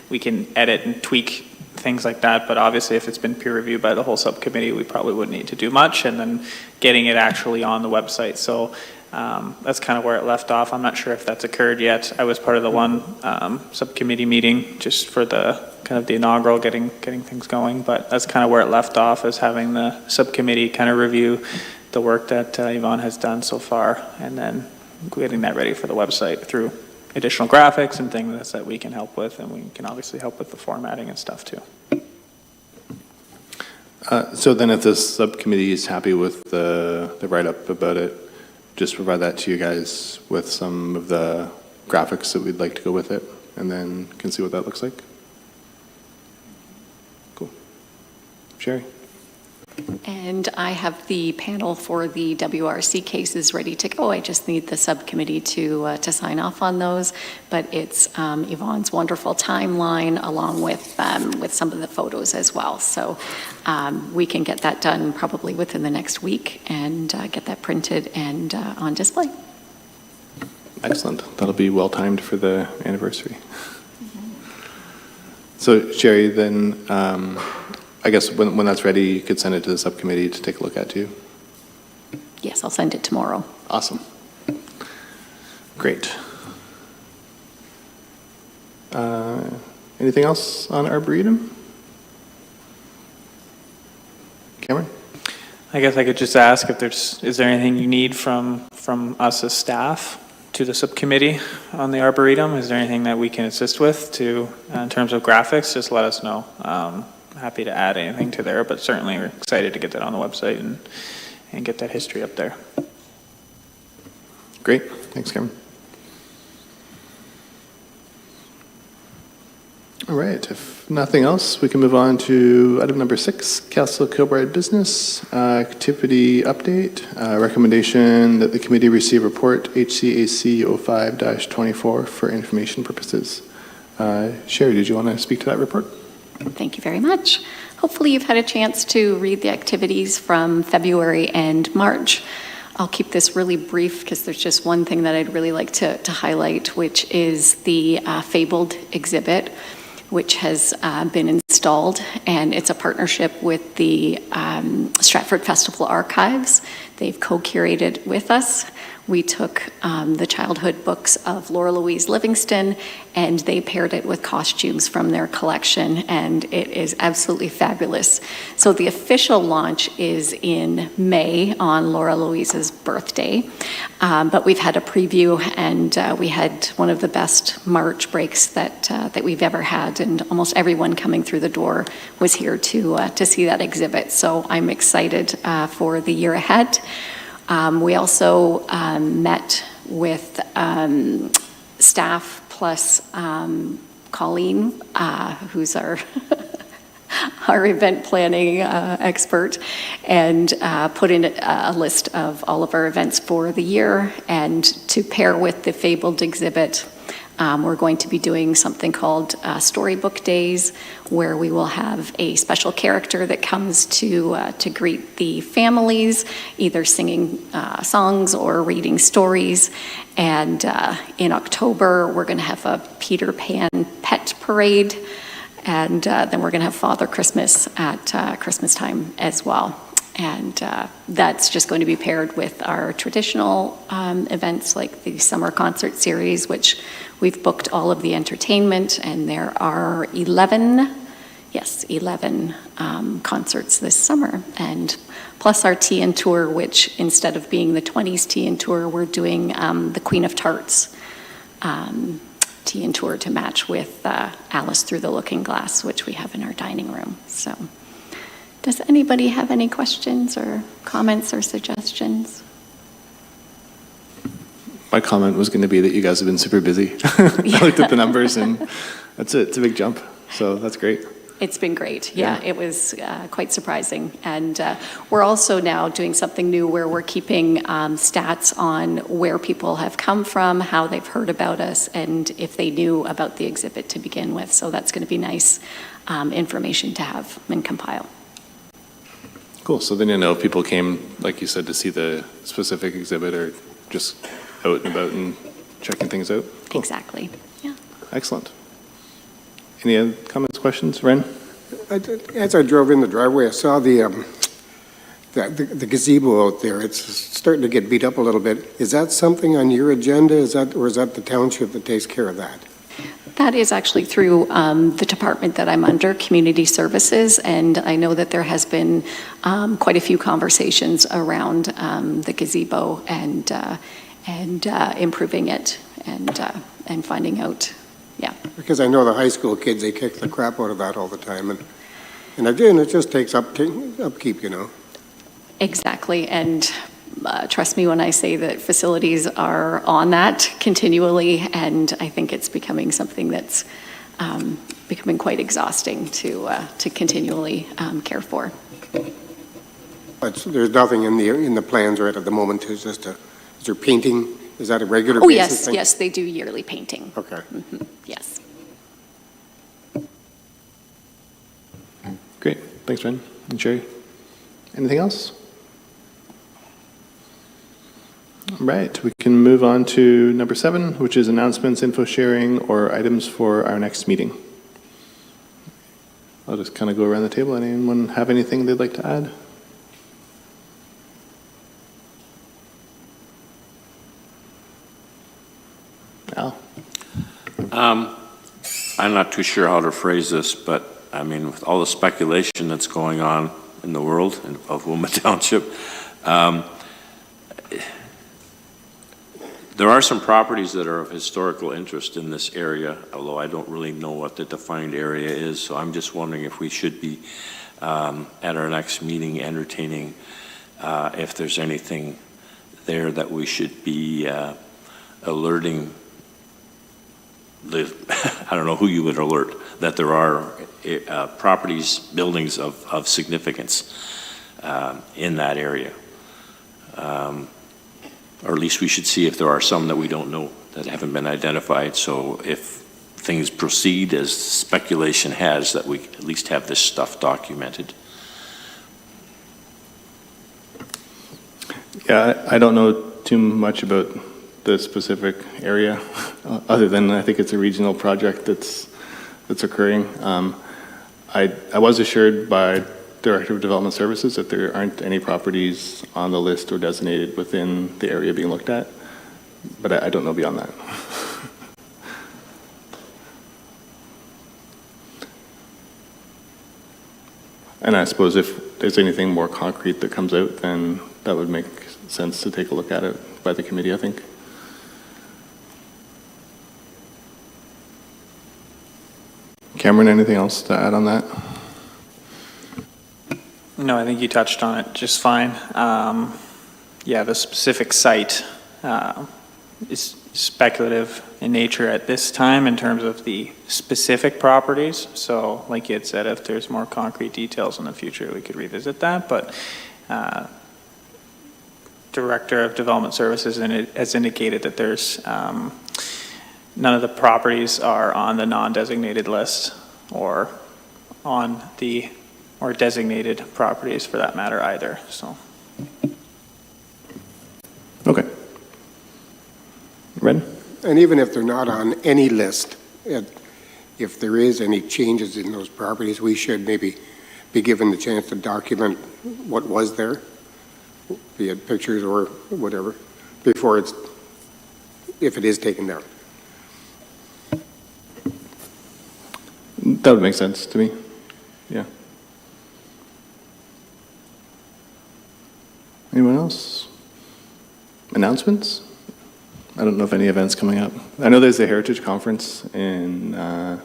we can edit and tweak things like that, but obviously if it's been peer reviewed by the whole subcommittee, we probably wouldn't need to do much, and then getting it actually on the website. So that's kind of where it left off. I'm not sure if that's occurred yet. I was part of the one subcommittee meeting just for the kind of the inaugural getting things going, but that's kind of where it left off, is having the subcommittee kind of review the work that Yvonne has done so far, and then getting that ready for the website through additional graphics and things that we can help with, and we can obviously help with the formatting and stuff too. So then if the subcommittee is happy with the write-up about it, just provide that to you guys with some of the graphics that we'd like to go with it, and then can see what that looks like. Cool. Sherry? And I have the panel for the WRC cases ready to go. I just need the subcommittee to sign off on those. But it's Yvonne's wonderful timeline along with some of the photos as well. So we can get that done probably within the next week and get that printed and on display. Excellent. That'll be well timed for the anniversary. So Sherry, then I guess when that's ready, you could send it to the subcommittee to take a look at too. Yes, I'll send it tomorrow. Awesome. Great. Anything else on Arboretum? I guess I could just ask if is there anything you need from us as staff to the subcommittee on the Arboretum? Is there anything that we can assist with in terms of graphics? Just let us know. Happy to add anything to there, but certainly we're excited to get that on the website and get that history up there. Great. Thanks, Cameron. All right. If nothing else, we can move on to item number 6, Council Kilbride Business Activity Update. Recommendation that the committee receive report HCAC 05-24 for information purposes. Sherry, did you want to speak to that report? Thank you very much. Hopefully you've had a chance to read the activities from February and March. I'll keep this really brief because there's just one thing that I'd really like to highlight, which is the Fabled exhibit, which has been installed, and it's a partnership with the Stratford Festival Archives. They've co-curated with us. We took the childhood books of Laura Louise Livingston, and they paired it with costumes from their collection, and it is absolutely fabulous. So the official launch is in May on Laura Louise's birthday, but we've had a preview, and we had one of the best March breaks that we've ever had, and almost everyone coming through the door was here to see that exhibit. So I'm excited for the year ahead. We also met with staff plus Colleen, who's our our event planning expert, and put in a list of all of our events for the year. And to pair with the Fabled exhibit, we're going to be doing something called Storybook Days, where we will have a special character that comes to greet the families, either singing songs or reading stories. And in October, we're going to have a Peter Pan pet parade, and then we're going to have Father Christmas at Christmas time as well. And that's just going to be paired with our traditional events like the summer concert series, which we've booked all of the entertainment, and there are 11 concerts this summer. And plus our tea and tour, which instead of being the 20s tea and tour, we're doing the Queen of Tarts tea and tour to match with Alice Through the Looking Glass, which we have in our dining room. So does anybody have any questions or comments or suggestions? My comment was going to be that you guys have been super busy. I looked at the numbers, and that's it. It's a big jump. So that's great. It's been great. Yeah, it was quite surprising. And we're also now doing something new where we're keeping stats on where people have come from, how they've heard about us, and if they knew about the exhibit to begin with. So that's going to be nice information to have and compile. Cool. So then you know if people came, like you said, to see the specific exhibit or just out and about and checking things out. Cool. Exactly. Yeah. Excellent. Any other comments, questions? Ren? As I drove in the driveway, I saw the gazebo out there. It's starting to get beat up a little bit. Is that something on your agenda? Or is that the township that takes care of that? That is actually through the department that I'm under, Community Services, and I know that there has been quite a few conversations around the gazebo and improving it and finding out, yeah. Because I know the high school kids, they kick the crap out of that all the time, and again, it just takes upkeep, you know. Exactly, and trust me when I say that facilities are on that continually, and I think it's becoming something that's becoming quite exhausting to continually care for. But there's nothing in the plans right at the moment. Is there painting? Is that a regular Oh, basis thing? yes, they do yearly painting. Okay. Mm-hmm. Yes. Great. Thanks, Ren. And Sherry? Anything else? All right. We can move on to number 7, which is announcements, info sharing, or items for our next meeting. I'll just kind of go around the table. Anyone have anything they'd like to add? Al? I'm not too sure how to phrase this, but I mean, with all the speculation that's going on in the world of Wilmot Township. There are some properties that are of historical interest in this area, although I don't really know what the defined area is, so I'm just wondering if we should be, at our next meeting, entertaining if there's anything there that we should be alerting I don't know who you would alert, that there are properties, buildings of significance in that area. Or at least we should see if there are some that we don't know that haven't been identified. So if things proceed as speculation has, that we at least have this stuff documented. Yeah, I don't know too much about the specific area, other than I think it's a regional project that's occurring. I was assured by Director of Development Services that there aren't any properties on the list or designated within the area being looked at, but I don't know beyond that. And I suppose if there's anything more concrete that comes out, then that would make sense to take a look at it by the committee, I think. Cameron, anything else to add on that? No, I think you touched on it just fine. Yeah, the specific site is speculative in nature at this time in terms of the specific properties. So like you had said, if there's more concrete details in the future, we could revisit that. But Director of Development Services has indicated that there's none of the properties are on the non-designated list or on the or designated properties for that matter either. So. Okay. Ren? And even if they're not on any list, if there is any changes in those properties, we should maybe be given the chance to document what was there, be it pictures or whatever, before if it is taken down. That would make sense to me. Yeah. Anyone else? Announcements? I don't know if any events coming up. I know there's a Heritage Conference in, I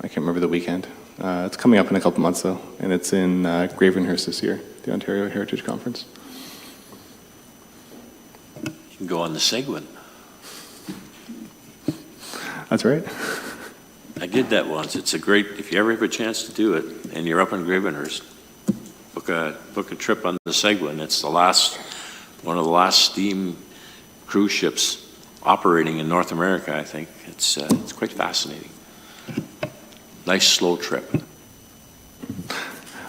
can't remember the weekend. It's coming up in a couple months though, and it's in Gravenhurst this year, the Ontario Heritage Conference. You can go on the Seguin. That's right. I did that once. It's a great, if you ever have a chance to do it and you're up in Gravenhurst, book a trip on the Seguin. It's one of the last steam cruise ships operating in North America, I think. It's quite fascinating. Nice slow trip.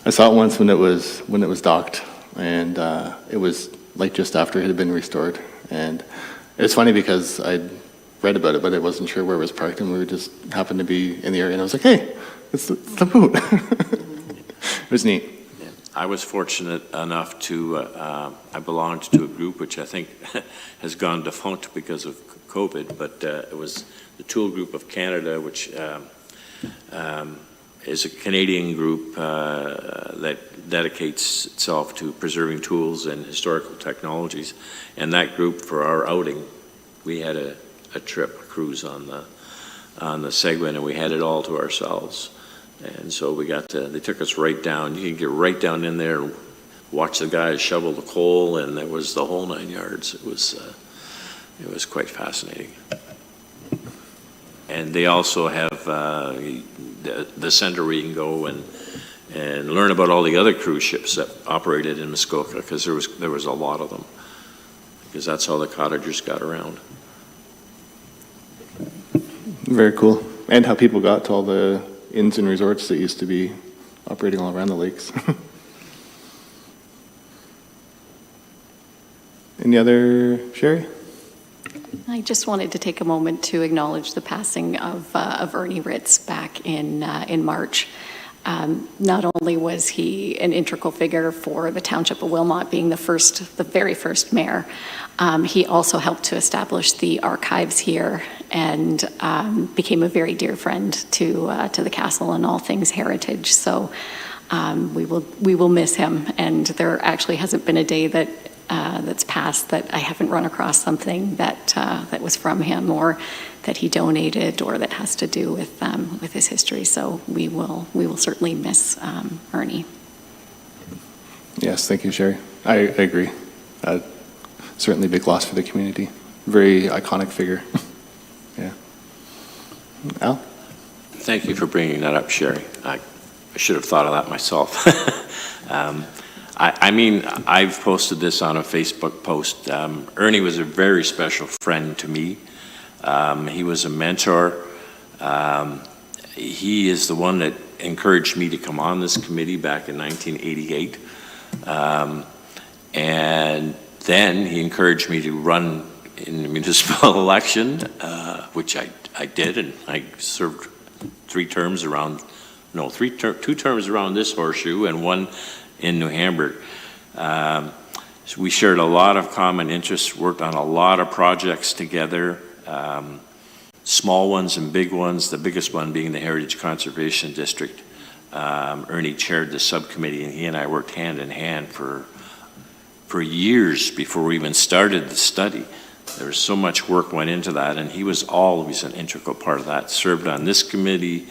I saw it once when it was docked, and it was like just after it had been restored. And it's funny because I'd read about it, but I wasn't sure where it was parked, and we just happened to be in the area, and I was like, hey, it's the boat. It was neat. Yeah. I was fortunate enough to, I belonged to a group which I think has gone defunct because of COVID, but it was the Tool Group of Canada, which is a Canadian group that dedicates itself to preserving tools and historical technologies. And that group, for our outing, we had a cruise on the Seguin, and we had it all to ourselves. And so they took us right down. You can get right down in there and watch the guys shovel the coal, and it was the whole 9 yards. It was quite fascinating. And they also have the center where you can go and learn about all the other cruise ships that operated in Muskoka, because there was a lot of them, because that's how the cottagers got around. Very cool. And how people got to all the inns and resorts that used to be operating all around the lakes. Any other, Sherry? I just wanted to take a moment to acknowledge the passing of Ernie Ritz back in March. Not only was he an integral figure for the Township of Wilmot, being the very first mayor, he also helped to establish the archives here and became a very dear friend to the castle and all things heritage. So we will miss him, and there actually hasn't been a day that that's passed that I haven't run across something that was from him or that he donated or that has to do with his history. So we will certainly miss Ernie. Yes, thank you, Sherry. I agree. Certainly big loss for the community. Very iconic figure. Yeah. Al? Thank you for bringing that up, Sherry. I should have thought of that myself. I mean, I've posted this on a Facebook post. Ernie was a very special friend to me. He was a mentor. He is the one that encouraged me to come on this committee back in 1988. And then he encouraged me to run in the municipal election, which I did, and I served 2 terms around this horseshoe and 1 in New Hamburg. So we shared a lot of common interests, worked on a lot of projects together, small ones and big ones, the biggest one being the Heritage Conservation District. Ernie chaired the subcommittee, and he and I worked hand in hand for years before we even started the study. There was so much work went into that, and he was always an integral part of that. Served on this committee,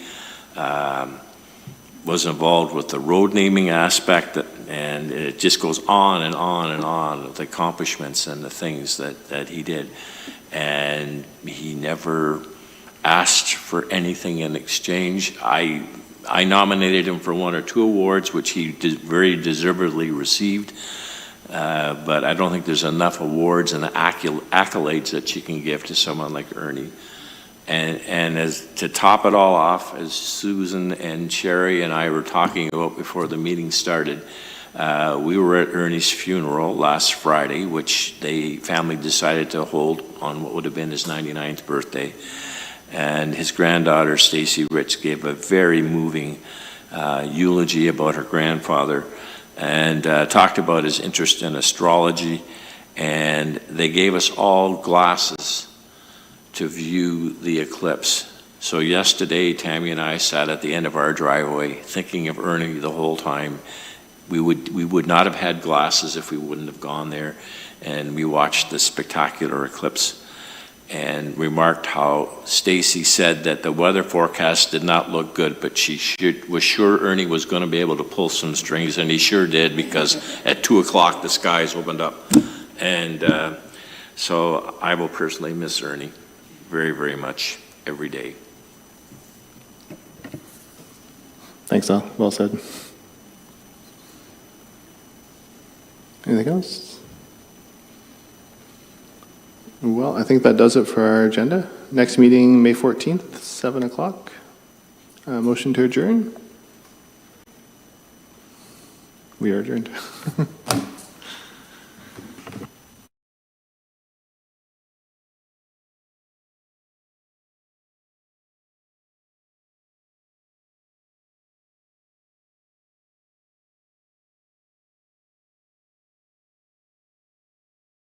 was involved with the road naming aspect, and it just goes on and on and on with the accomplishments and the things that he did. And he never asked for anything in exchange. I nominated him for 1 or 2 awards, which he very deservedly received. But I don't think there's enough awards and accolades that you can give to someone like Ernie. And as to top it all off, as Susan and Sherry and I were talking about before the meeting started, we were at Ernie's funeral last Friday, which the family decided to hold on what would have been his 99th birthday. And his granddaughter, Stacy Rich, gave a very moving eulogy about her grandfather and talked about his interest in astrology. And they gave us all glasses to view the eclipse. So yesterday, Tammy and I sat at the end of our driveway thinking of Ernie the whole time. We would not have had glasses if we wouldn't have gone there. And we watched the spectacular eclipse and remarked how Stacy said that the weather forecast did not look good, but she was sure Ernie was going to be able to pull some strings, and he sure did, because at 2 o'clock the skies opened up. And so I will personally miss Ernie very, very much every day. Thanks, Al. Well said. Anything else? Well, I think that does it for our agenda. Next meeting, May 14th, 7 o'clock. Motion to adjourn? We are adjourned.